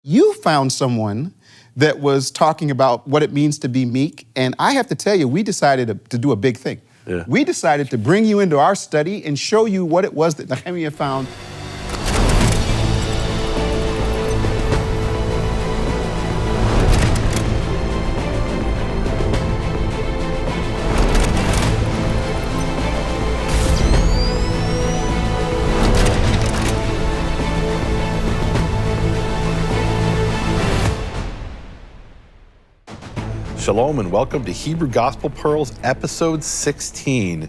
You found someone that was talking about what it means to be meek, and I have to tell you, we decided to do a big thing. Yeah. We decided to bring you into our study and show you what it was that Nehemiah found. Shalom and welcome to Hebrew Gospel Pearls, episode 16.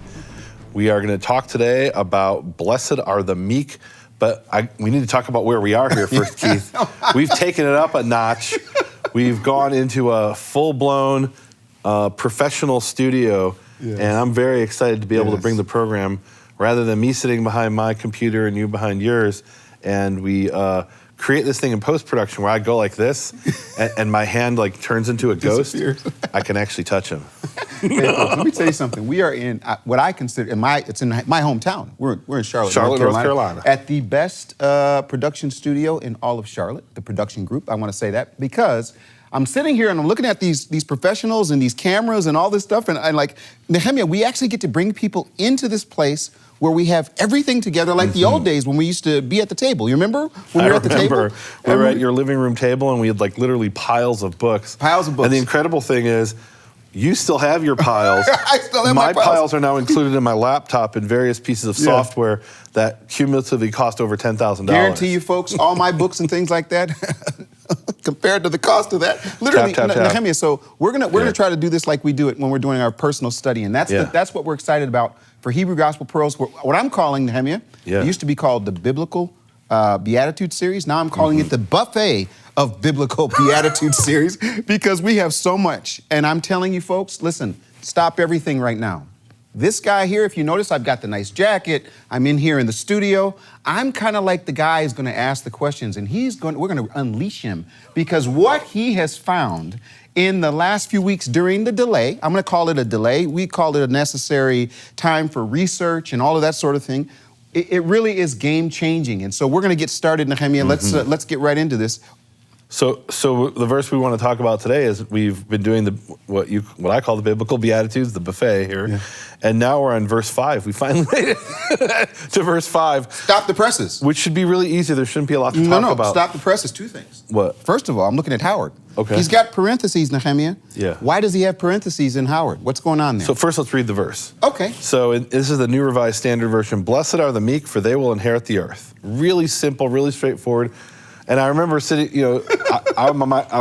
We are going to talk today about blessed are the meek, but we need to talk about where we are here first, Keith. We've taken it up a notch. We've gone into a full-blown professional studio, and I'm very excited to be able to bring the program, rather than me sitting behind my computer and you behind yours, and we create this thing in post-production where I go like this and my hand like turns into a ghost. I can actually touch him. Hey, folks, let me tell you something. We are in what I consider it's in my hometown. We're in Charlotte, North Carolina. At the best production studio in all of Charlotte, the production group. I want to say that because I'm sitting here and I'm looking at these professionals and these cameras and all this stuff, and I'm like, Nehemiah, we actually get to bring people into this place where we have everything together like the old days when we used to be at the table. You remember when we were at the table? We were at your living room table and we had like literally piles of books. Piles of books. And the incredible thing is, you still have your piles. I still have my my piles are now included in my laptop in various pieces of software that cumulatively cost over $10,000. Guarantee you, folks, all my books and things like that, compared to the cost of that, literally, tap. Nehemiah. So we're gonna try to do this like we do it when we're doing our personal study, and that's what we're excited about for Hebrew Gospel Pearls. What I'm calling, Nehemiah, it used to be called the Biblical Beatitude Series. Now I'm calling it the Buffet of Biblical Beatitude Series, because we have so much. And I'm telling you, folks, listen, stop everything right now. This guy here, if you notice, I've got the nice jacket. I'm in here in the studio. I'm kind of like the guy who's going to ask the questions, and we're going to unleash him, because what he has found in the last few weeks during the delay, I'm going to call it a delay. We call it a necessary time for research and all of that sort of thing. It really is game changing. And so we're going to get started, Nehemiah. Let's get right into this. So the verse we want to talk about today is, we've been doing what I call the biblical beatitudes, the buffet here, and now we're on verse 5. We finally made it to verse 5. Stop the presses. Which should be really easy. There shouldn't be a lot to talk about. Stop the presses. Two things. What? First of all, I'm looking at Howard. Okay. He's got parentheses, Nehemiah. Yeah. Why does he have parentheses in Howard? What's going on there? So first, let's read the verse. Okay. So this is the New Revised Standard Version. Blessed are the meek, for they will inherit the earth. Really simple, really straightforward. And I remember sitting, I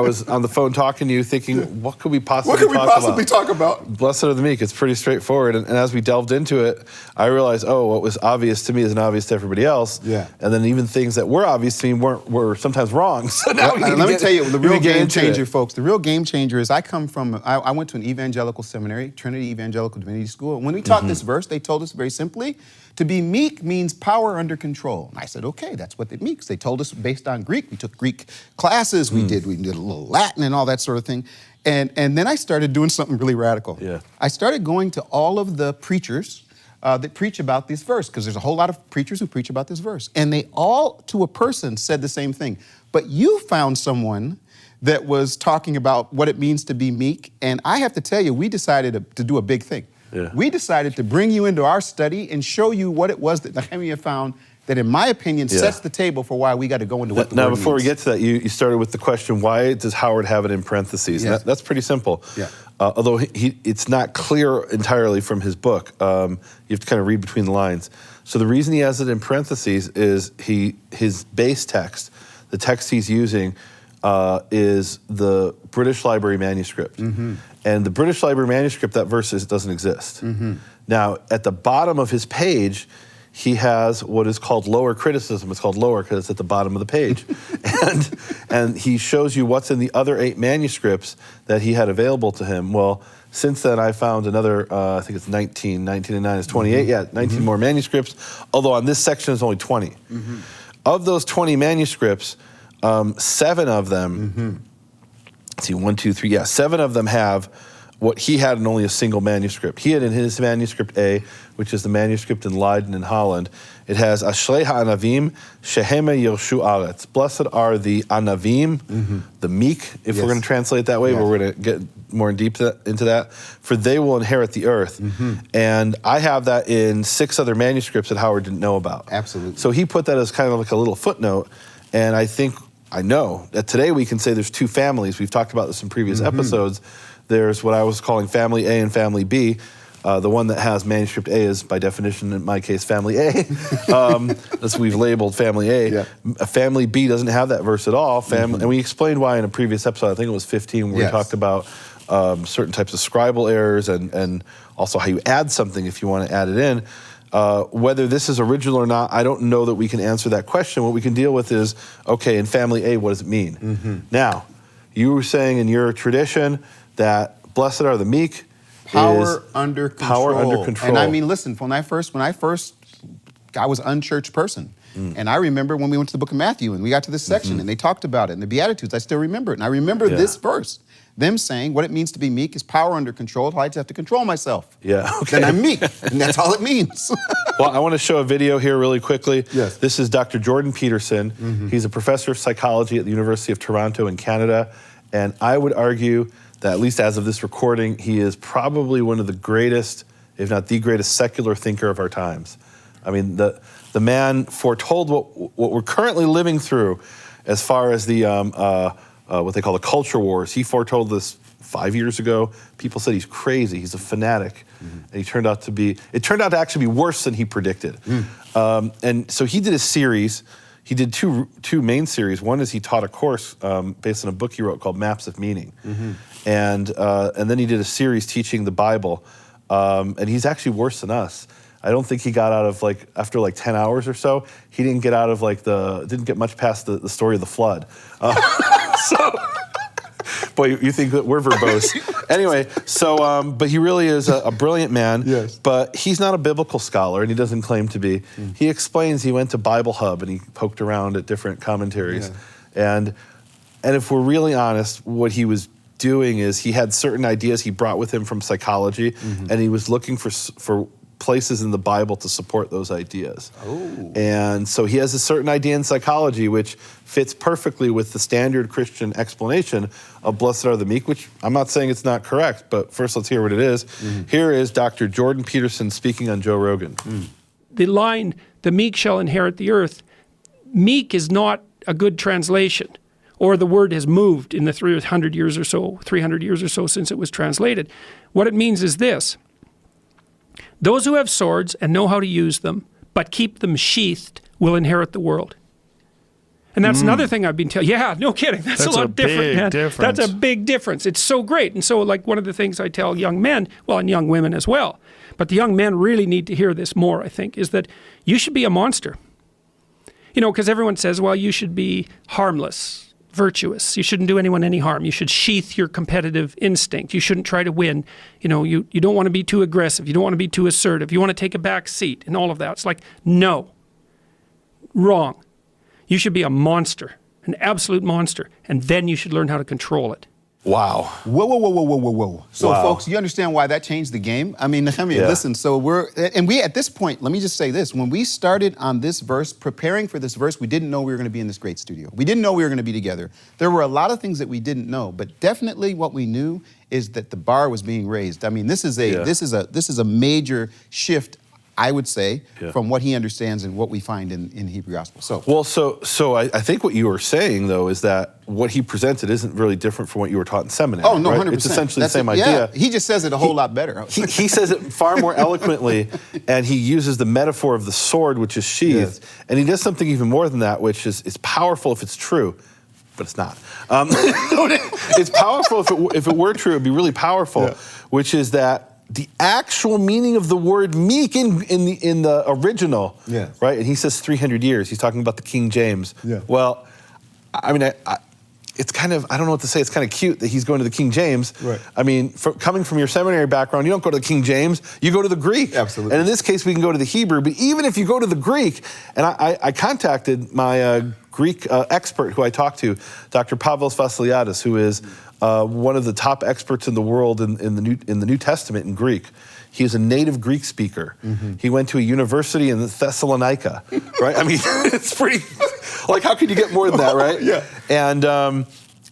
was on the phone talking to you, thinking, what could we possibly talk about? Blessed are the meek. It's pretty straightforward. And as we delved into it, I realized, what was obvious to me isn't obvious to everybody else. Yeah. And then even things that were obvious to me were sometimes wrong. So now let me tell you, the real game changer, folks. The real game changer is I went to an evangelical seminary, Trinity Evangelical Divinity School. And when we taught this verse, they told us very simply, to be meek means power under control. And I said, okay, that's what it means. They told us based on Greek. We took Greek classes. We did a little Latin and all that sort of thing. And then I started doing something really radical. Yeah. I started going to all of the preachers that preach about this verse, because there's a whole lot of preachers who preach about this verse. And they all, to a person, said the same thing. But you found someone that was talking about what it means to be meek. And I have to tell you, we decided to do a big thing. Yeah. We decided to bring you into our study and show you what it was that Nehemiah found that, in my opinion, sets the table for why we got to go into what the word means. Now, before we get to that, you started with the question, why does Howard have it in parentheses? Yes. That's pretty simple. Yeah. Although it's not clear entirely from his book. You have to kind of read between the lines. So the reason he has it in parentheses is his base text, the text he's using, is the British Library manuscript. And the British Library manuscript, that verse doesn't exist. Now, at the bottom of his page, he has what is called lower criticism. It's called lower because it's at the bottom of the page. and he shows you what's in the other 8 manuscripts that he had available to him. Well, since then, I found another, I think it's 19 and 9 is 28, 19 more manuscripts, although on this section is only 20. Of those 20 manuscripts, 7 of them, let's see, 1, 2, 3, 7 of them have what he had in only a single manuscript. He had in his manuscript A, which is the manuscript in Leiden in Holland, it has Ashrei ha'anavim shehema yirshu aretz. Blessed are the anavim, the meek, if we're going to translate it that way, but we're going to get more in deep into that, for they will inherit the earth. And I have that in 6 other manuscripts that Howard didn't know about. Absolutely. So he put that as kind of like a little footnote, and I know that today we can say there's 2 families. We've talked about this in previous episodes. There's what I was calling family A and family B. The one that has manuscript A is, by definition, in my case, family A. That's what we've labeled family A. Yeah. Family B doesn't have that verse at all. And we explained why in a previous episode, I think it was 15, where we talked about certain types of scribal errors and also how you add something if you want to add it in. Whether this is original or not, I don't know that we can answer that question. What we can deal with is, okay, in family A, what does it mean? Now, you were saying in your tradition that blessed are the meek. Power under control. Power under control. And I mean, listen, when I was an unchurched person. And I remember when we went to the book of Matthew and we got to this section and they talked about it and the Beatitudes, I still remember it. And I remember this verse, them saying what it means to be meek is power under control. I just have to control myself. Yeah, okay. Then I'm meek, and that's all it means. Well, I want to show a video here really quickly. Yes. This is Dr. Jordan Peterson. He's a professor of psychology at the University of Toronto in Canada. And I would argue that, at least as of this recording, he is probably one of the greatest, if not the greatest, secular thinker of our times. I mean, the man foretold what we're currently living through as far as the what they call the culture wars. He foretold this 5 years ago. People said he's crazy. He's a fanatic. And it turned out to actually be worse than he predicted. And so he did a series. He did two main series. One is he taught a course based on a book he wrote called Maps of Meaning. And then he did a series teaching the Bible. And he's actually worse than us. I don't think he got out of after 10 hours or so, he didn't get out of didn't get much past the story of the flood. So, boy, you think that we're verbose. Anyway, so, but he really is a brilliant man. Yes. But he's not a biblical scholar, and he doesn't claim to be. He explains he went to Bible Hub and he poked around at different commentaries. Yeah. And if we're really honest, what he was doing is he had certain ideas he brought with him from psychology, and he was looking for places in the Bible to support those ideas. Oh. And so he has a certain idea in psychology which fits perfectly with the standard Christian explanation of blessed are the meek, which I'm not saying it's not correct, but first let's hear what it is. Here is Dr. Jordan Peterson speaking on Joe Rogan. The line, the meek shall inherit the earth, meek is not a good translation, or the word has moved in the 300 years or so since it was translated. What it means is this: those who have swords and know how to use them, but keep them sheathed, will inherit the world. And that's another thing I've been telling. Yeah, no kidding. That's a lot different, man. Difference. That's a big difference. It's so great. And so, one of the things I tell young men, well, and young women as well, but the young men really need to hear this more, I think, is that you should be a monster. Because everyone says, well, you should be harmless, virtuous. You shouldn't do anyone any harm. You should sheath your competitive instinct. You shouldn't try to win. You don't want to be too aggressive. You don't want to be too assertive. You want to take a back seat and all of that. It's no. Wrong. You should be a monster, an absolute monster, and then you should learn how to control it. Wow. Whoa. So, wow. Folks, you understand why that changed the game? I mean, listen, so we at this point, let me just say this. When we started on this verse, preparing for this verse, we didn't know we were going to be in this great studio. We didn't know we were going to be together. There were a lot of things that we didn't know, but definitely what we knew is that the bar was being raised. I mean, this is a major shift, I would say, from what he understands and what we find in Hebrew Gospel. So I think what you were saying, though, is that what he presented isn't really different from what you were taught in seminary. Oh, no, right? 100%. It's essentially the same idea. Yeah, he just says it a whole lot better. He says it far more eloquently, and he uses the metaphor of the sword, which is sheathed, and he does something even more than that, which is powerful if it's true, but it's not. It's powerful if it were true. It'd be really powerful, which is that the actual meaning of the word meek in the original, right? And he says 300 years. He's talking about the King James. Yeah. Well, I mean, it's kind of, I don't know what to say. It's kind of cute that he's going to the King James. Right. I mean, coming from your seminary background, you don't go to the King James, you go to the Greek. Absolutely. And in this case, we can go to the Hebrew. But even if you go to the Greek, and I contacted my Greek expert who I talked to, Dr. Pavlos Vassiliadis, who is one of the top experts in the world in the New Testament in Greek. He's a native Greek speaker. He went to a university in Thessalonica, right? I mean, it's pretty, like, how could you get more than that, right? Yeah.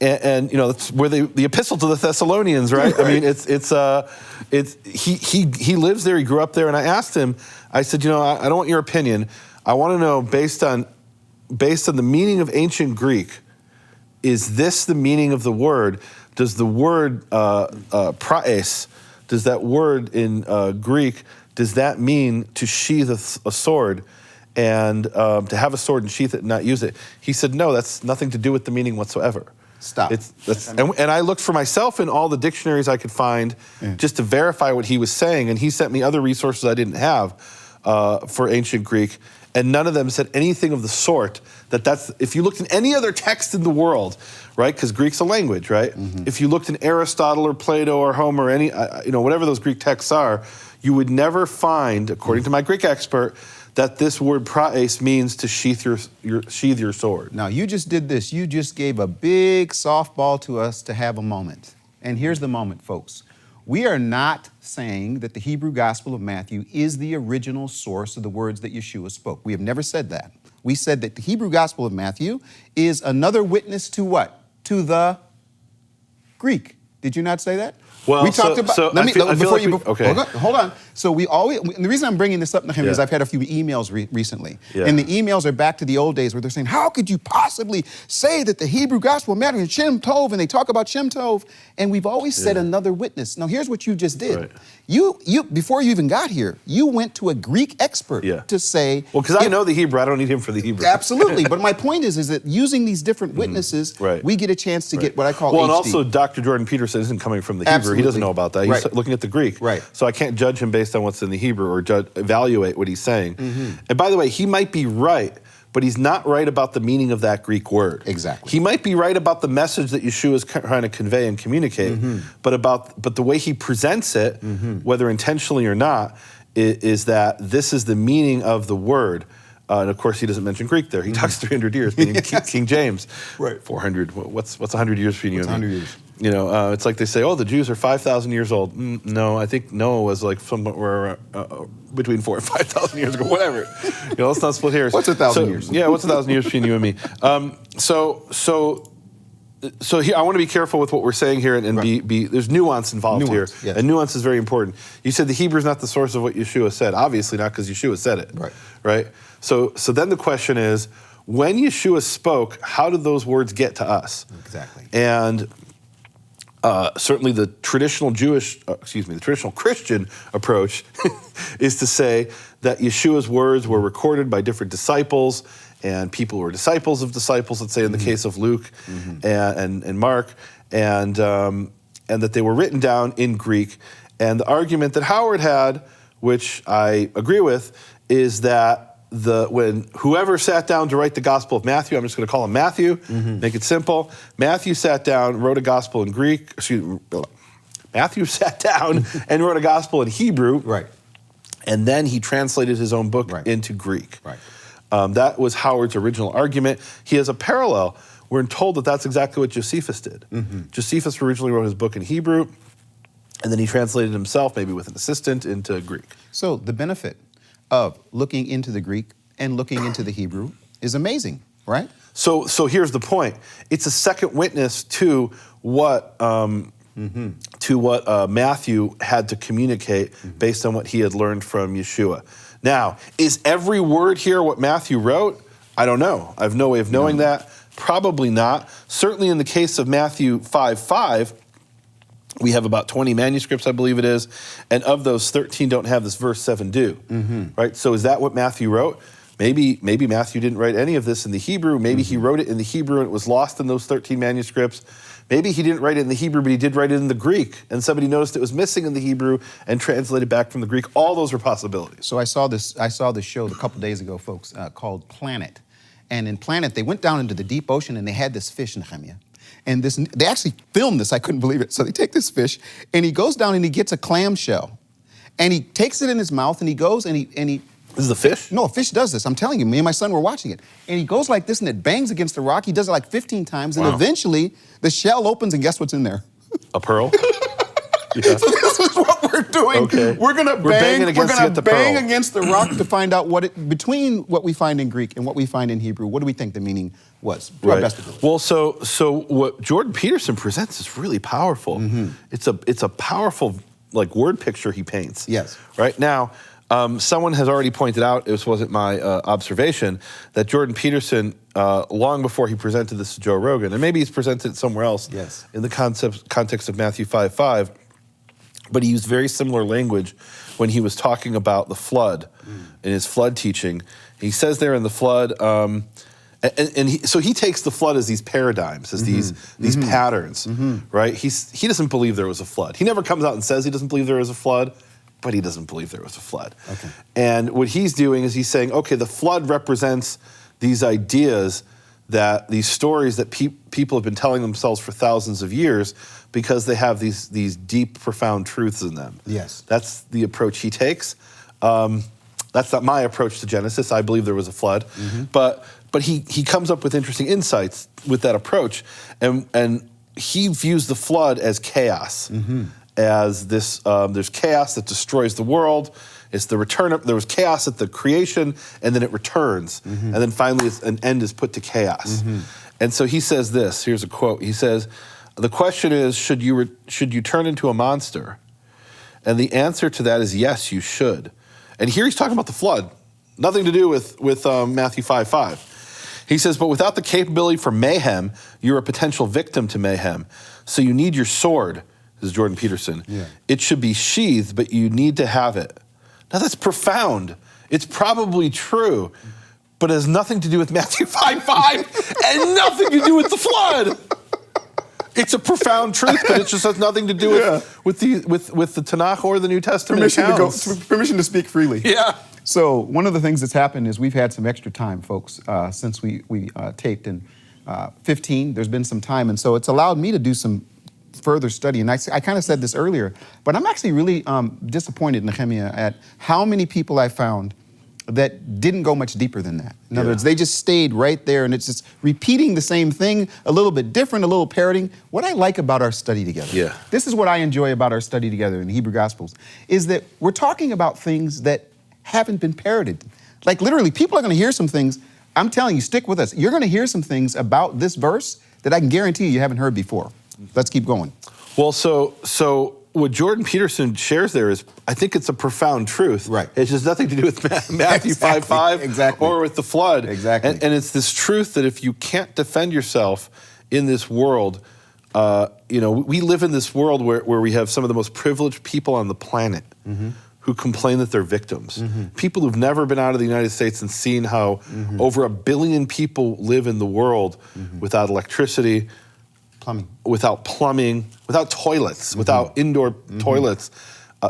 And you know, it's where the epistle to the Thessalonians, right? I mean, he lives there, he grew up there, and I asked him, I said, you know, I don't want your opinion. I want to know, based on the meaning of ancient Greek, is this the meaning of the word? Does the word praes, does that word in Greek, does that mean to sheath a sword and to have a sword and sheath it and not use it? He said, no, that's nothing to do with the meaning whatsoever. Stop. And I looked for myself in all the dictionaries I could find just to verify what he was saying, and he sent me other resources I didn't have for ancient Greek, and none of them said anything of the sort. That's if you looked in any other text in the world, right? Because Greek's a language, right? If you looked in Aristotle or Plato or Homer or any, whatever those Greek texts are, you would never find, according to my Greek expert, that this word praes means to sheath your sword. Now, you just did this. You just gave a big softball to us to have a moment. And here's the moment, folks. We are not saying that the Hebrew Gospel of Matthew is the original source of the words that Yeshua spoke. We have never said that. We said that the Hebrew Gospel of Matthew is another witness to what? To the Greek. Did you not say that? Well, we talked about. Okay. Hold on. So the reason I'm bringing this up to him is I've had a few emails recently, and the emails are back to the old days where they're saying, "How could you possibly say that the Hebrew Gospel of Matthew is Shem Tov?" And they talk about Shem Tov, and we've always said another witness. Now, here's what you just did. Right. You before you even got here, you went to a Greek expert to say. Well, because I know the Hebrew, I don't need him for the Hebrew. Absolutely, but my point is that using these different witnesses, we get a chance to get what I call. Well, HD. and also Dr. Jordan Peterson isn't coming from the Hebrew. He doesn't know about that. He's looking at the Greek. Right. So I can't judge him based on what's in the Hebrew or evaluate what he's saying. And by the way, he might be right, but he's not right about the meaning of that Greek word. Exactly. He might be right about the message that Yeshua is trying to convey and communicate, but the way he presents it, whether intentionally or not, is that this is the meaning of the word. And of course, he doesn't mention Greek there. He talks 300 years, meaning King James. Right. 400. What's 100 years between you and me? 100 years. You know, it's like they say, oh, the Jews are 5,000 years old. No, I think Noah was like somewhere between 4,000 and 5,000 years ago, whatever. Let's not split hairs. What's 1,000 years? Yeah, what's 1,000 years between you and me? So here, I want to be careful with what we're saying here, and there's nuance involved here, and nuance is very important. You said the Hebrew is not the source of what Yeshua said. Obviously not, because Yeshua said it. Right? So then the question is, when Yeshua spoke, how did those words get to us? Exactly. And certainly the traditional the traditional Christian approach is to say that Yeshua's words were recorded by different disciples, and people who were disciples of disciples, let's say in the case of Luke and Mark, and that they were written down in Greek. And the argument that Howard had, which I agree with, is that when whoever sat down to write the Gospel of Matthew, I'm just going to call him Matthew, make it simple. Matthew sat down, wrote a Gospel in Greek. Matthew sat down and wrote a Gospel in Hebrew. Right. And then he translated his own book into Greek. Right. That was Howard's original argument. He has a parallel. We're told that that's exactly what Josephus did. Josephus originally wrote his book in Hebrew, and then he translated himself, maybe with an assistant, into Greek. So the benefit of looking into the Greek and looking into the Hebrew is amazing, right? So here's the point. It's a second witness to what Matthew had to communicate based on what he had learned from Yeshua. Now, is every word here what Matthew wrote? I don't know. I have no way of knowing that. Probably not. Certainly in the case of Matthew 5:5, we have about 20 manuscripts, I believe it is, and of those, 13 don't have this verse 7 do. Right? So is that what Matthew wrote? Maybe Matthew didn't write any of this in the Hebrew. Maybe he wrote it in the Hebrew and it was lost in those 13 manuscripts. Maybe he didn't write it in the Hebrew, but he did write it in the Greek, and somebody noticed it was missing in the Hebrew and translated back from the Greek. All those are possibilities. So I saw this show a couple days ago, folks, called Planet. And in Planet, they went down into the deep ocean and they had this fish, Nehemiah. And they actually filmed this. I couldn't believe it. So they take this fish, and he goes down and he gets a clamshell, and he takes it in his mouth, and he goes and he This is a fish? No, a fish does this. I'm telling you, me and my son were watching it. And he goes like this and it bangs against the rock. He does it like 15 times. And eventually the shell opens and guess what's in there? A pearl? Yeah. So this is what we're doing. Okay. We're gonna bang pearl. against the rock to find out between what we find in Greek and what we find in Hebrew. What do we think the meaning was? To our best ability. Well, so what Jordan Peterson presents is really powerful. It's a powerful word picture he paints. Yes. Right now, someone has already pointed out, this wasn't my observation, that Jordan Peterson, long before he presented this to Joe Rogan, and maybe he's presented it somewhere else in the context of Matthew 5:5, but he used very similar language when he was talking about the flood in his flood teaching. He says there in the flood, so he takes the flood as these paradigms, as these patterns, right? He doesn't believe there was a flood. He never comes out and says he doesn't believe there was a flood, but he doesn't believe there was a flood. Okay. And what he's doing is he's saying, okay, the flood represents these ideas, that these stories that people have been telling themselves for thousands of years because they have these deep, profound truths in them. Yes. That's the approach he takes. That's not my approach to Genesis. I believe there was a flood. But he comes up with interesting insights with that approach. And he views the flood as chaos. As this, there's chaos that destroys the world. It's the return of, there was chaos at the creation, and then it returns. And then finally an end is put to chaos. And so he says this, here's a quote. He says, the question is, should you turn into a monster? And the answer to that is yes, you should. And here he's talking about the flood. Nothing to do with Matthew 5:5. He says, but without the capability for mayhem, you're a potential victim to mayhem. So you need your sword. This is Jordan Peterson. Yeah. It should be sheathed, but you need to have it. Now that's profound. It's probably true, but it has nothing to do with Matthew 5:5 and nothing to do with the flood. It's a profound truth, but it just has nothing to do with the Tanakh or the New Testament Permission to speak freely. Yeah. So one of the things that's happened is we've had some extra time, folks, since we taped in 15. There's been some time, and so it's allowed me to do some further study. And I kind of said this earlier, but I'm actually really disappointed, Nehemiah, at how many people I found that didn't go much deeper than that. In other words, they just stayed right there, and it's just repeating the same thing, a little bit different, a little parroting. What I like about our study together, this is what I enjoy about our study together in the Hebrew Gospels, is that we're talking about things that haven't been parroted. Like literally, people are going to hear some things. I'm telling you, stick with us. You're going to hear some things about this verse that I can guarantee you haven't heard before. Let's keep going. Well, so what Jordan Peterson shares there is, I think it's a profound truth. Right. It has nothing to do with Matthew 5:5 or with the flood. Exactly. And it's this truth that if you can't defend yourself in this world, we live in this world where we have some of the most privileged people on the planet who complain that they're victims. People who've never been out of the United States and seen how over 1 billion people live in the world without electricity, without plumbing, without toilets, without indoor toilets,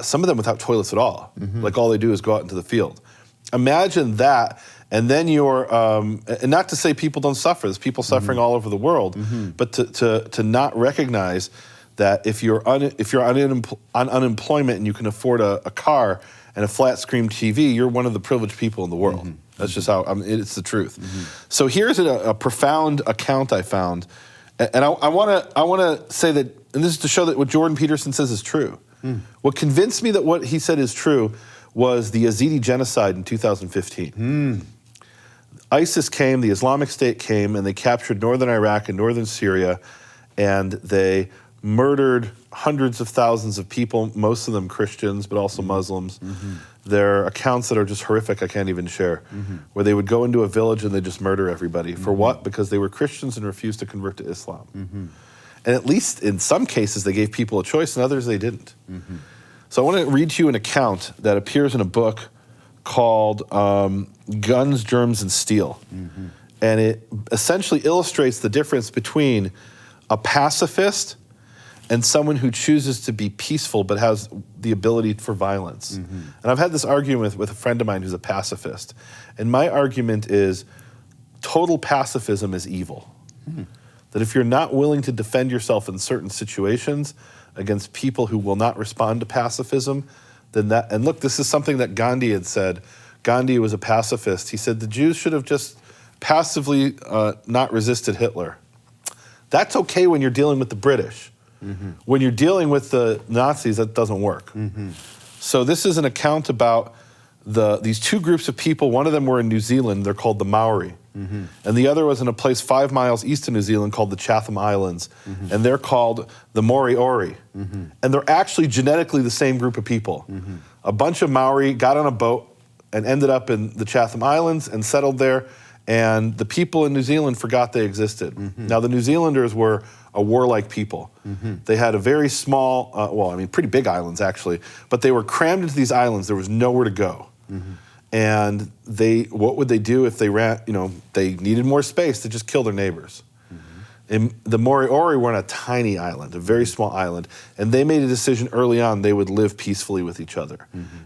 some of them without toilets at all. Like all they do is go out into the field. Imagine that, and then you're, and not to say people don't suffer, there's people suffering all over the world, but to not recognize that if you're on unemployment and you can afford a car and a flat screen TV, you're one of the privileged people in the world. That's just how, it's the truth. So here's a profound account I found. And I want to say that, and this is to show that what Jordan Peterson says is true. What convinced me that what he said is true was the Yazidi genocide in 2015. ISIS came, the Islamic State came, and they captured northern Iraq and northern Syria, and they murdered hundreds of thousands of people, most of them Christians, but also Muslims. There are accounts that are just horrific, I can't even share, where they would go into a village and they just murder everybody. For what? Because they were Christians and refused to convert to Islam. And at least in some cases, they gave people a choice, and others they didn't. So I want to read to you an account that appears in a book called Guns, Germs, and Steel. And it essentially illustrates the difference between a pacifist and someone who chooses to be peaceful but has the ability for violence. And I've had this argument with a friend of mine who's a pacifist. And my argument is total pacifism is evil. That if you're not willing to defend yourself in certain situations against people who will not respond to pacifism, then that, and look, this is something that Gandhi had said. Gandhi was a pacifist. He said the Jews should have just passively not resisted Hitler. That's okay when you're dealing with the British. When you're dealing with the Nazis, that doesn't work. So this is an account about these two groups of people. One of them were in New Zealand. They're called the Maori. And the other was in a place 5 miles east of New Zealand called the Chatham Islands. And they're called the Moriori. And they're actually genetically the same group of people. A bunch of Maori got on a boat and ended up in the Chatham Islands and settled there. And the people in New Zealand forgot they existed. Now, the New Zealanders were a warlike people. They had a very small, pretty big islands actually, but they were crammed into these islands. There was nowhere to go. And what would they do if they ran, they needed more space to just kill their neighbors. And the Moriori were on a tiny island, a very small island, and they made a decision early on they would live peacefully with each other.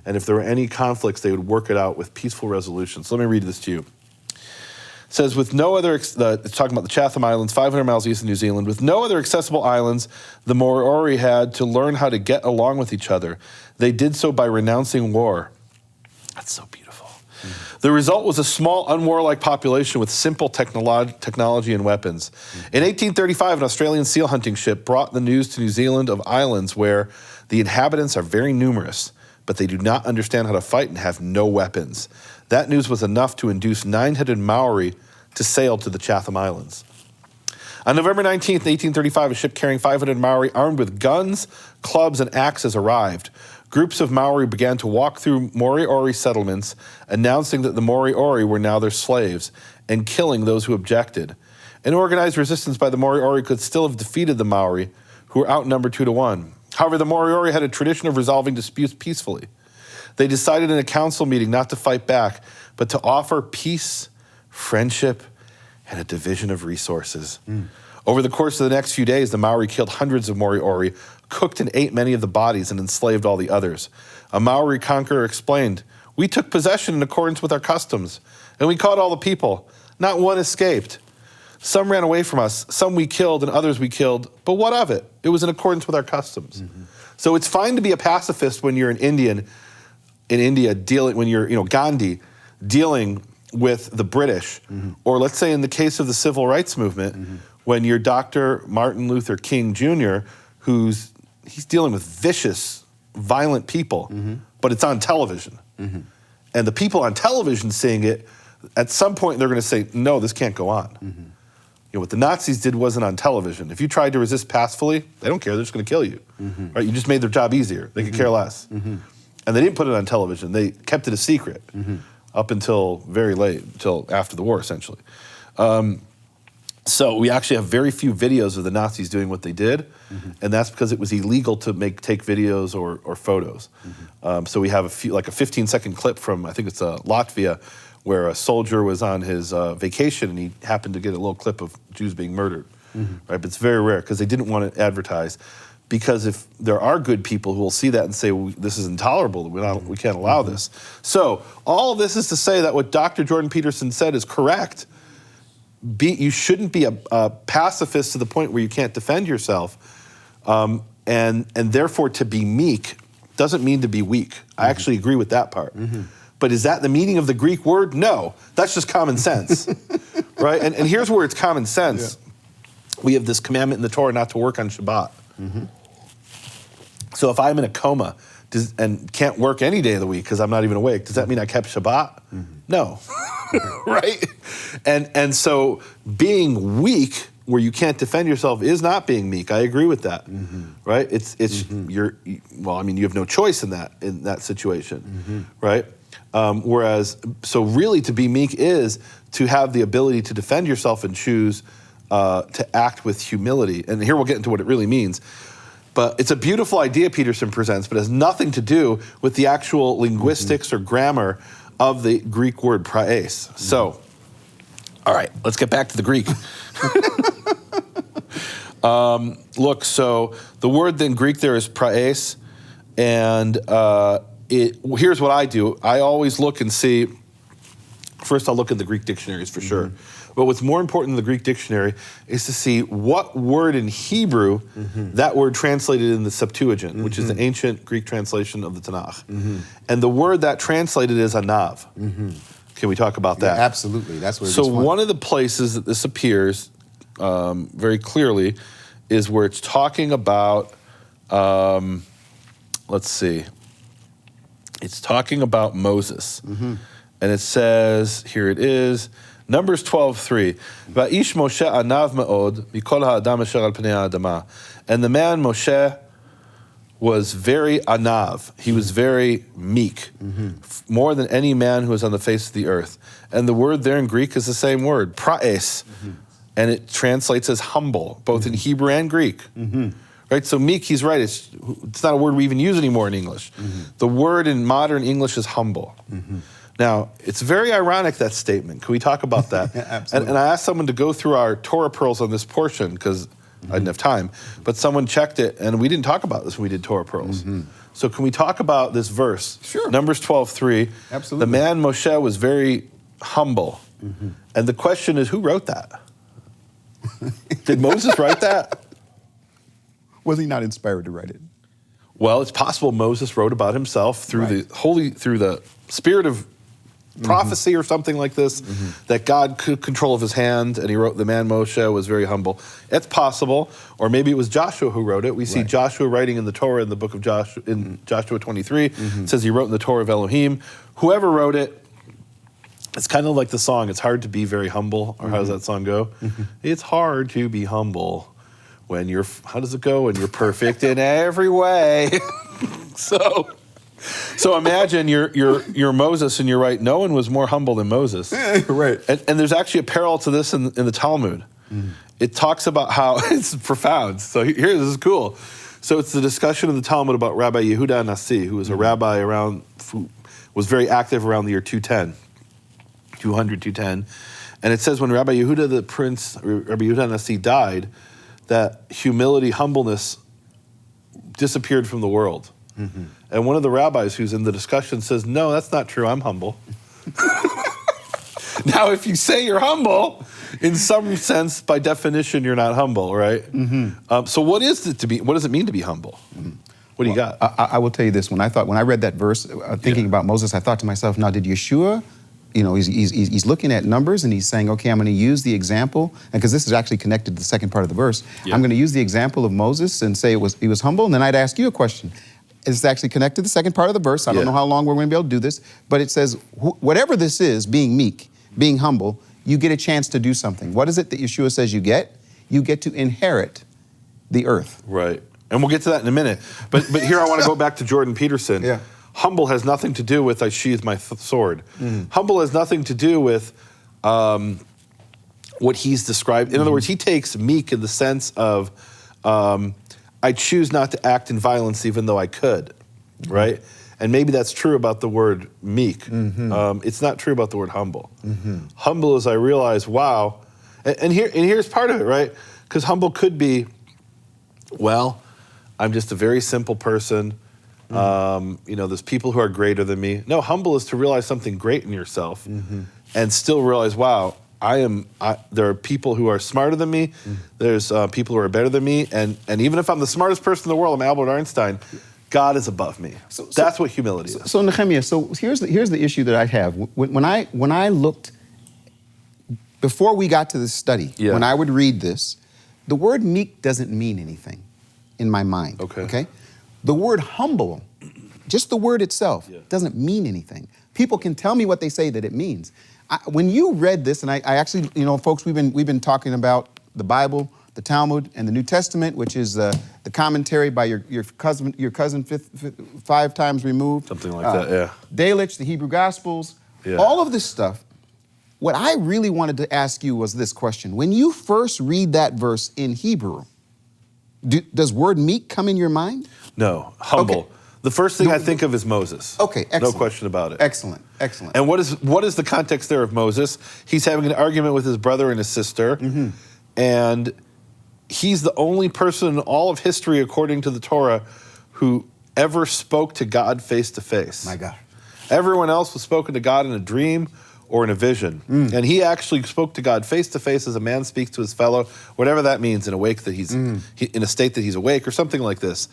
And if there were any conflicts, they would work it out with peaceful resolutions. So let me read this to you. It says, with no other, it's talking about the Chatham Islands, 500 miles east of New Zealand. With no other accessible islands, the Moriori had to learn how to get along with each other. They did so by renouncing war. That's so beautiful. The result was a small, unwarlike population with simple technology and weapons. In 1835, an Australian seal hunting ship brought the news to New Zealand of islands where the inhabitants are very numerous, but they do not understand how to fight and have no weapons. That news was enough to induce 900 Maori to sail to the Chatham Islands. On November 19th, 1835, a ship carrying 500 Maori armed with guns, clubs, and axes arrived. Groups of Maori began to walk through Moriori settlements, announcing that the Moriori were now their slaves and killing those who objected. An organized resistance by the Moriori could still have defeated the Maori, who were outnumbered 2-1. However, the Moriori had a tradition of resolving disputes peacefully. They decided in a council meeting not to fight back, but to offer peace, friendship, and a division of resources. Over the course of the next few days, the Maori killed hundreds of Moriori, cooked and ate many of the bodies, and enslaved all the others. A Maori conqueror explained, "We took possession in accordance with our customs, and we caught all the people. Not one escaped. Some ran away from us, some we killed, and others we killed. But what of it? It was in accordance with our customs." So it's fine to be a pacifist when you're an Indian in India, when you're, Gandhi, dealing with the British. Or let's say in the case of the civil rights movement, when you're Dr. Martin Luther King Jr., he's dealing with vicious, violent people, but it's on television. And the people on television seeing it, at some point they're going to say, no, this can't go on. What the Nazis did wasn't on television. If you tried to resist passively, they don't care, they're just going to kill you. Right? You just made their job easier. They could care less. And they didn't put it on television. They kept it a secret up until very late, until after the war, essentially. So we actually have very few videos of the Nazis doing what they did, and that's because it was illegal to take videos or photos. So we have a 15-second clip from, I think it's Latvia, where a soldier was on his vacation and he happened to get a little clip of Jews being murdered. Right? But it's very rare because they didn't want to advertise. Because if there are good people who will see that and say, well, this is intolerable, we can't allow this. So all of this is to say that what Dr. Jordan Peterson said is correct. You shouldn't be a pacifist to the point where you can't defend yourself. And therefore to be meek doesn't mean to be weak. I actually agree with that part. But is that the meaning of the Greek word? No, that's just common sense, right? And here's where it's common sense. We have this commandment in the Torah not to work on Shabbat. So if I'm in a coma and can't work any day of the week because I'm not even awake, does that mean I kept Shabbat? No, right? And so being weak where you can't defend yourself is not being meek. I agree with that, right? You have no choice in that situation, right? So really to be meek is to have the ability to defend yourself and choose to act with humility. And here we'll get into what it really means. But it's a beautiful idea Peterson presents, but it has nothing to do with the actual linguistics or grammar of the Greek word praes. So, all right, let's get back to the Greek. Look, so the word in Greek there is praes, and here's what I do. I always look and see, first I'll look at the Greek dictionaries for sure, But what's more important in the Greek dictionary is to see what word in Hebrew that word translated in the Septuagint, which is the ancient Greek translation of the Tanakh. And the word that translated is anav. Can we talk about that? Yeah, absolutely. That's where. So one of the places that this appears very clearly is where it's talking about. Let's see. It's talking about Moses, and it says here it is. Numbers 12:3. Va'ish Moshe anav me'od mikol ha'adam asher al pnei ha'adama. And the man Moshe was very anav. He was very meek, more than any man who was on the face of the earth. And the word there in Greek is the same word, praes, and it translates as humble, both in Hebrew and Greek. Right? So meek, he's right. It's not a word we even use anymore in English. The word in modern English is humble. Now, it's very ironic, that statement. Can we talk about that? Absolutely. And I asked someone to go through our Torah pearls on this portion because I didn't have time. But someone checked it, and we didn't talk about this when we did Torah pearls. So can we talk about this verse? Sure. Numbers 12:3. Absolutely. The man Moshe was very humble. And the question is, who wrote that? Did Moses write that? Was he not inspired to write it? Well, it's possible Moses wrote about himself through through the spirit of prophecy or something like this, that God took control of his hand, and he wrote, the man Moshe was very humble. It's possible. Or maybe it was Joshua who wrote it. We see Joshua writing in the Torah in the book of Joshua, in Joshua 23. It says he wrote in the Torah of Elohim. Whoever wrote it, it's kind of like the song, it's hard to be very humble. Or how does that song go? It's hard to be humble when you're, how does it go? When you're perfect in every way. So imagine you're Moses, and you're right. No one was more humble than Moses. Right. And there's actually a parallel to this in the Talmud. It talks about how, it's profound. So here, this is cool. So it's the discussion in the Talmud about Rabbi Yehuda Nasi, who was a rabbi who was very active around the year 210. And it says when Rabbi Yehuda Nasi died, that humility, humbleness disappeared from the world. And one of the rabbis who's in the discussion says, no, that's not true, I'm humble. Now, if you say you're humble, in some sense, by definition, you're not humble, right? So what does it mean to be humble? What do you got? I will tell you this. When I read that verse, thinking about Moses, I thought to myself, now did Yeshua, he's looking at numbers and he's saying, okay, I'm going to use the example, and because this is actually connected to the second part of the verse, I'm going to use the example of Moses and say he was humble, and then I'd ask you a question. It's actually connected to the second part of the verse. I don't know how long we're going to be able to do this, but it says, whatever this is, being meek, being humble, you get a chance to do something. What is it that Yeshua says you get? You get to inherit the earth. Right. And we'll get to that in a minute. But here I want to go back to Jordan Peterson. Yeah. Humble has nothing to do with I sheathe my sword. Humble has nothing to do with what he's described. In other words, he takes meek in the sense of I choose not to act in violence even though I could, right? And maybe that's true about the word meek. It's not true about the word humble. Humble is I realize, wow, and here's part of it, right? Because humble could be, well, I'm just a very simple person. There's people who are greater than me. No, humble is to realize something great in yourself and still realize, wow, there are people who are smarter than me. There's people who are better than me. And even if I'm the smartest person in the world, I'm Albert Einstein, God is above me. So that's what humility is. So Nehemiah, here's the issue that I have. When I looked, before we got to this study, when I would read this, the word meek doesn't mean anything in my mind. Okay? The word humble, just the word itself, doesn't mean anything. People can tell me what they say that it means. When you read this, and I actually, folks, we've been talking about the Bible, the Talmud, and the New Testament, which is the commentary by your cousin 5 times removed. Something like that, yeah. Delitzsch, the Hebrew Gospels, all of this stuff. What I really wanted to ask you was this question. When you first read that verse in Hebrew, does word meek come in your mind? No, humble. Okay. The first thing I think of is Moses. Okay, excellent. No question about it. Excellent. And what is the context there of Moses? He's having an argument with his brother and his sister, and he's the only person in all of history, according to the Torah, who ever spoke to God face to face. My God. Everyone else was spoken to God in a dream or in a vision. And he actually spoke to God face to face as a man speaks to his fellow, whatever that means, in a state that he's awake or something like this.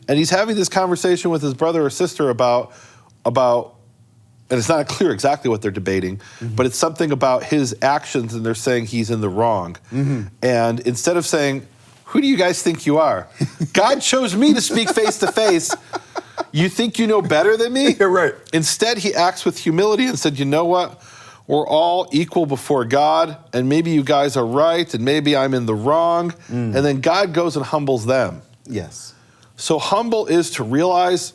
And he's having this conversation with his brother or sister about, and it's not clear exactly what they're debating, but it's something about his actions, and they're saying he's in the wrong. And instead of saying, who do you guys think you are? God chose me to speak face to face. You think you know better than me? You're right. Instead, he acts with humility and said, you know what? We're all equal before God, and maybe you guys are right, and maybe I'm in the wrong. And then God goes and humbles them. Yes. So humility is to realize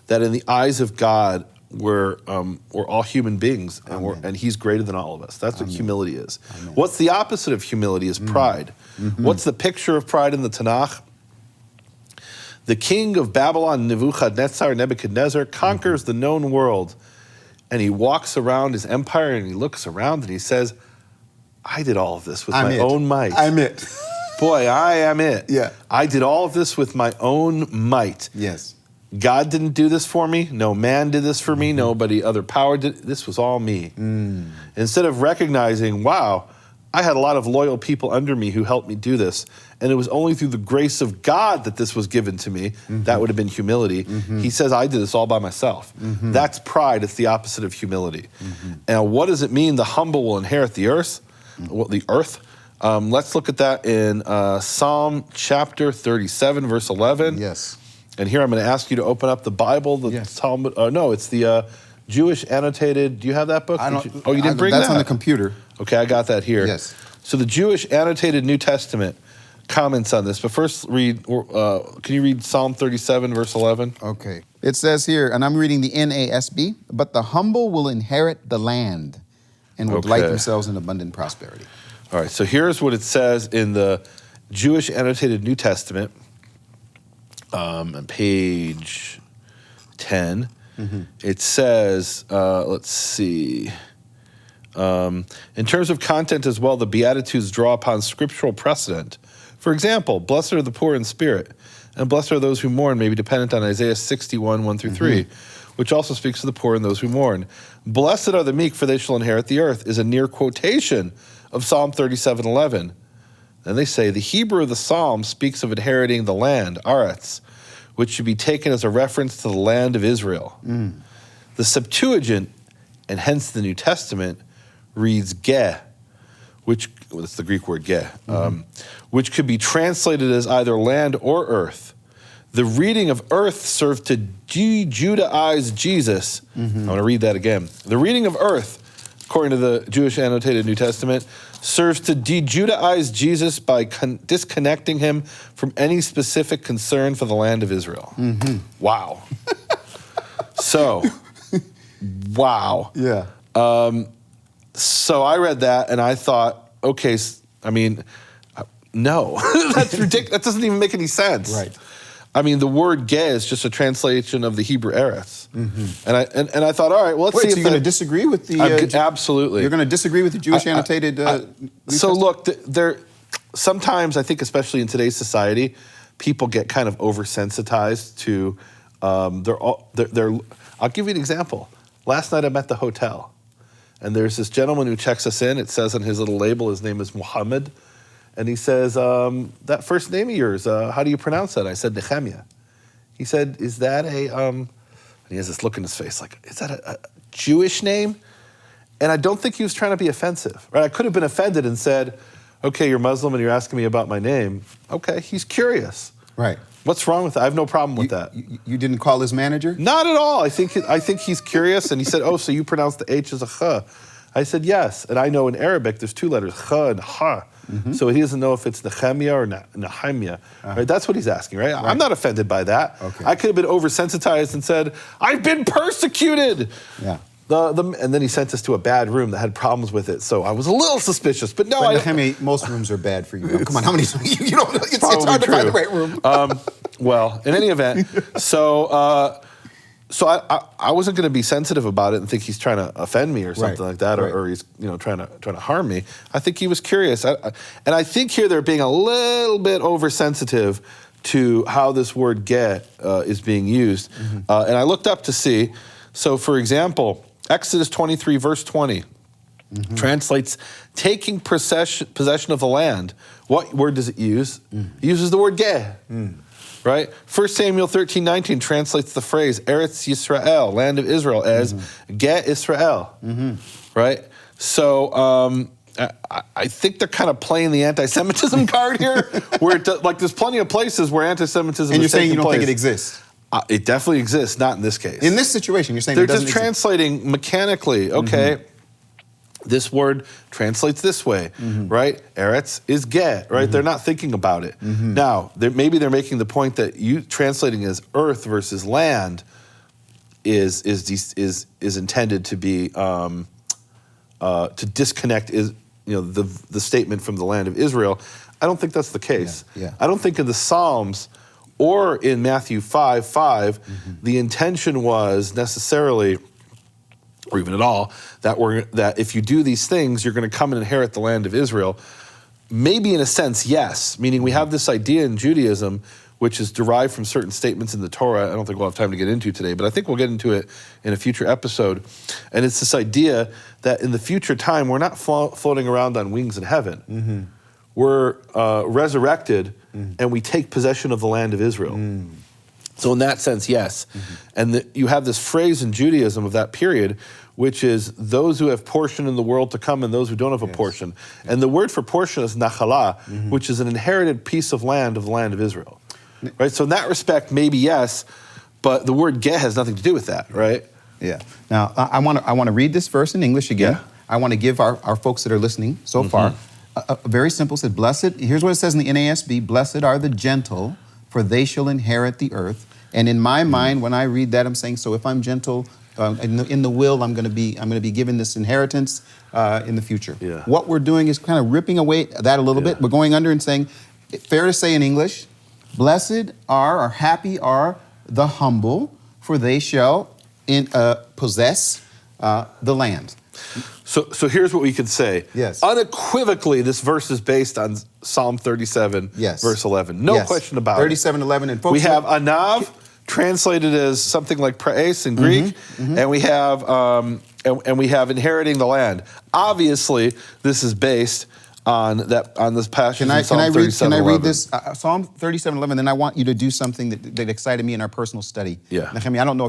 that in the eyes of God, we're all human beings, and he's greater than all of us. That's what humility is. Amen. What's the opposite of humility is pride. What's the picture of pride in the Tanakh? The king of Babylon, Nebuchadnezzar, conquers the known world, and he walks around his empire, and he looks around, and he says, I did all of this with my own might. I'm it. Boy, I am it. Yeah. I did all of this with my own might. Yes. God didn't do this for me. No man did this for me. Nobody other power did. This was all me. Instead of recognizing, wow, I had a lot of loyal people under me who helped me do this, and it was only through the grace of God that this was given to me. That would have been humility. He says, I did this all by myself. That's pride. It's the opposite of humility. And what does it mean the humble will inherit the earth? The earth? Let's look at that in Psalm chapter 37, verse 11. Yes. And here I'm going to ask you to open up the Bible, the Talmud. No, it's the Jewish annotated. Do you have that book? You didn't bring that? That's on the computer. Okay, I got that here. Yes. So the Jewish annotated New Testament comments on this. But first, can you read Psalm 37, verse 11? Okay. It says here, and I'm reading the NASB, but the humble will inherit the land and will delight themselves in abundant prosperity. All right, so here's what it says in the Jewish annotated New Testament. On page 10, it says, let's see, in terms of content as well, the Beatitudes draw upon scriptural precedent. For example, blessed are the poor in spirit, and blessed are those who mourn may be dependent on Isaiah 61, 1 through 3, which also speaks to the poor and those who mourn. Blessed are the meek, for they shall inherit the earth, is a near quotation of Psalm 37, 11. And they say, the Hebrew of the Psalm speaks of inheriting the land, Aretz, which should be taken as a reference to the land of Israel. The Septuagint, and hence the New Testament, reads ge, that's the Greek word ge, which could be translated as either land or earth. The reading of earth served to de-Judaize Jesus. I want to read that again. The reading of earth, according to the Jewish annotated New Testament, serves to de-Judaize Jesus by disconnecting him from any specific concern for the land of Israel. Wow. Wow. Yeah. So I read that and I thought, okay, I mean, no, that's ridiculous. That doesn't even make any sense. Right. I mean, the word "ge" is just a translation of the Hebrew Eretz, and I thought, all right, well, let's see. So you're going to disagree with the? Absolutely. You're going to disagree with the Jewish annotated. So look, there. Sometimes I think, especially in today's society, people get kind of oversensitized to. I'll give you an example. Last night I'm at the hotel, and there's this gentleman who checks us in. It says on his little label, his name is Muhammad. And he says, that first name of yours, how do you pronounce that? I said, Nehemiah. He said, is that and he has this look in his face like, is that a Jewish name? And I don't think he was trying to be offensive, right? I could have been offended and said, okay, you're Muslim and you're asking me about my name. Okay, he's curious. Right. What's wrong with that? I have no problem with that. You didn't call his manager? Not at all. I think he's curious. And he said, oh, so you pronounce the H as a ch. I said, yes. And I know in Arabic, there's two letters, ch and ha. So he doesn't know if it's Nehemiah or Nehemiah. Right? That's what he's asking, right? I'm not offended by that. Okay. I could have been oversensitized and said, I've been persecuted. Yeah. And then he sent us to a bad room that had problems with it. So I was a little suspicious. But no, Nehemiah, most rooms are bad for you. Come on, how many? You don't. It's hard to find the right room. Well, in any event, so I wasn't going to be sensitive about it and think he's trying to offend me or something like that, or he's trying to harm me. I think he was curious, and I think here they're being a little bit oversensitive to how this word "get" is being used. And I looked up to see. So, for example, Exodus 23, verse 20, translates taking possession of the land. What word does it use? It uses the word geh, right? 1 Samuel 13, 19 translates the phrase Eretz Yisrael, land of Israel, as geh Israel, right? So I think they're kind of playing the anti-Semitism card here, where like there's plenty of places where anti-Semitism And you're is saying you taking don't think place. it exists? It definitely exists, not in this case. In this situation, you're saying they're it doesn't just exist. translating mechanically. Okay, this word translates this way, right? Eretz is geh, right? They're not thinking about it. Now, maybe they're making the point that you translating as earth versus land is intended to be to disconnect the statement from the land of Israel. I don't think that's the case. Yeah. I don't think in the Psalms or in Matthew 5:5 the intention was necessarily, or even at all, that if you do these things, you're going to come and inherit the land of Israel. Maybe in a sense, yes. Meaning we have this idea in Judaism, which is derived from certain statements in the Torah. I don't think we'll have time to get into today, but I think we'll get into it in a future episode. And it's this idea that in the future time, we're not floating around on wings in heaven. We're resurrected, and we take possession of the land of Israel. So in that sense, yes. And you have this phrase in Judaism of that period, which is those who have portion in the world to come and those who don't have a portion. And the word for portion is nachalah, which is an inherited piece of the land of Israel. Right? So in that respect, maybe yes, but the word geh has nothing to do with that, right? Yeah. Now, I want to read this verse in English again. Yeah. I want to give our folks that are listening so far a very simple, said, blessed, here's what it says in the NASB, blessed are the gentle, for they shall inherit the earth. And in my mind, when I read that, I'm saying, so if I'm gentle, in the will, I'm going to be given this inheritance in the future. Yeah. What we're doing is kind of ripping away that a little bit. We're going under and saying, fair to say in English, blessed are, or happy are the humble, for they shall possess the land. So here's what we could say. Yes. Unequivocally, this verse is based on Psalm 37, verse 11. No question about it. 37:11. And folks, we have anav, translated as something like praes in Greek, and we have and we have inheriting the land. Obviously, this is based on this passage in Psalm 37:11. Can I read this? Psalm 37:11. Then I want you to do something that excited me in our personal study. Yeah. Nehemiah, I don't know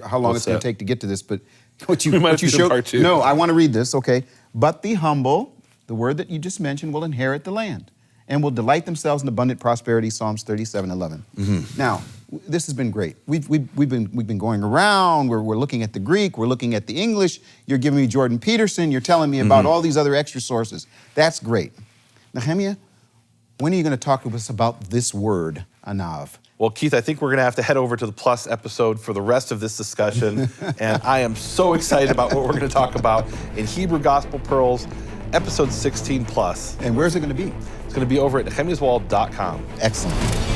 how long it's going to take to get to this, but what you showed. Part two. No, I want to read this. Okay. But the humble, the word that you just mentioned, will inherit the land and will delight themselves in abundant prosperity. Psalms 37:11. Now, this has been great. We've been going around. We're looking at the Greek. We're looking at the English. You're giving me Jordan Peterson. You're telling me about all these other extra sources. That's great. Nehemiah, when are you going to talk to us about this word, anav? Well, Keith, I think we're going to have to head over to the Plus episode for the rest of this discussion. And I am so excited about what we're going to talk about in Hebrew Gospel Pearls, episode 16 Plus. And where's it going to be? It's going to be over at nehemiahswall.com. Excellent.